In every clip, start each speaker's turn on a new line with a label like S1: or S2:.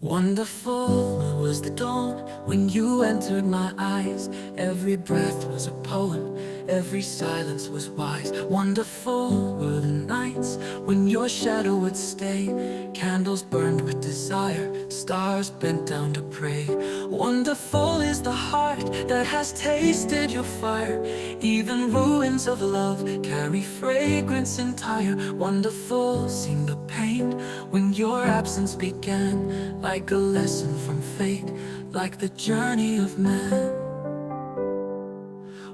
S1: Wonderful was the dawn when you entered my eyes. Every breath was a poem, every silence was wise. Wonderful were the nights when your shadow would stay. Candles burned with desire, stars bent down to pray. Wonderful is the heart that has tasted your fire. Even ruins of love carry fragrance entire. Wonderful seemed the pain when your absence began, like a lesson from fate, like the journey of man.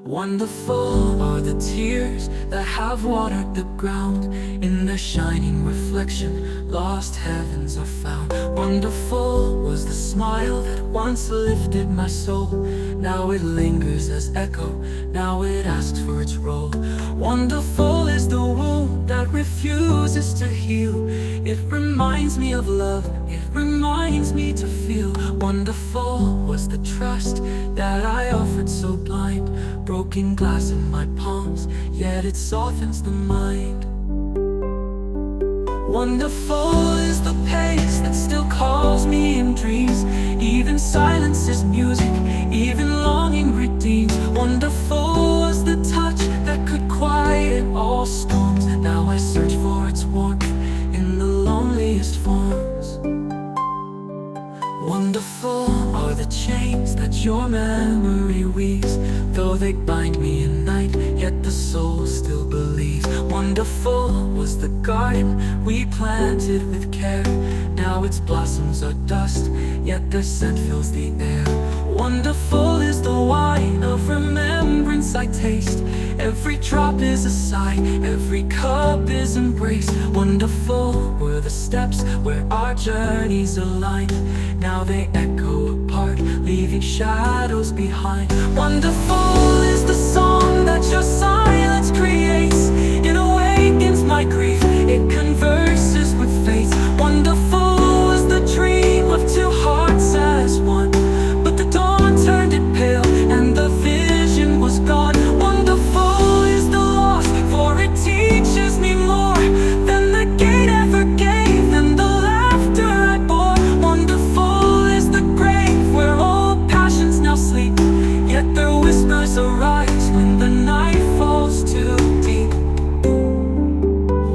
S1: Wonderful are the tears that have watered the ground. In their shining reflection, lost heavens are found. Wonderful was the smile that once lifted my soul. Now it lingers as echo, now it asks for its role. Wonderful is the wound that refuses to heal. It reminds me of love, it reminds me to feel. Wonderful was the trust that I offered so blind. Broken glass in my palms, yet it softens the mind. Wonderful is the pace that still calls me in dreams. Even silence is music, even longing redeems. Wonderful was the touch that could quiet all storms. Now I search for its warmth in the loneliest forms. Wonderful are the chains that your memory weaves. Though they bind me in night, yet the soul still believes. Wonderful was the garden we planted with care. Now its blossoms are dust, yet their scent fills the air. Wonderful is the wine of remembrance I taste. Every drop is a sigh, every cup is embrace. Wonderful were the steps where our journeys aligned. Now they echo apart, leaving shadows behind. Wonderful is the song that your silence creates. It awakens my grief, it converses with fate. Wonderful was the dream of two hearts as one, but the dawn turned it pale and the vision was gone. Wonderful is the loss, for it teaches me more than the gate ever gave, than the laughter I bore. Wonderful is the grave where all passions now sleep, yet their whispers arise when the night falls too deep.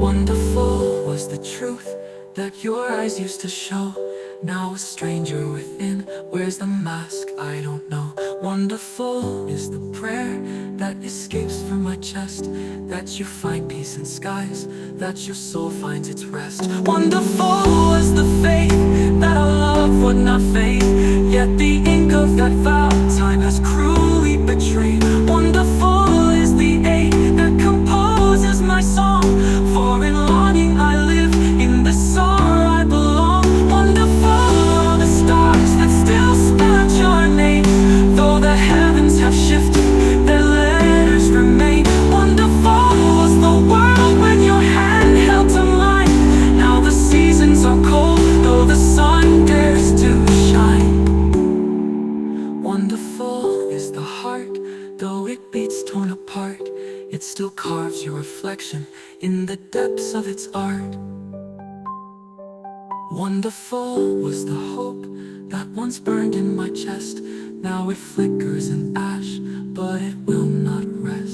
S1: Wonderful was the truth that your eyes used to show. Now a stranger within wears the mask I don't know. Wonderful is the prayer that escapes from my chest, that you find peace in skies, that your soul finds its rest. Wonderful was the faith that our love would not fade, yet the ink of that vow time has cruelly betrayed. Wonderful is the ache that composes my song, for in longing I live, in the sorrow I belong. Wonderful are the stars that still spell your name. Though the heavens have shifted, their letters remain. Wonderful was the world when your hand held to mine. Now the seasons are cold, though the sun dares to shine. Wonderful is the heart, though it beats torn apart, it still carves your reflection in the depths of its art. Wonderful was the hope that once burned in my chest. Now it flickers in ash, but it will not rest.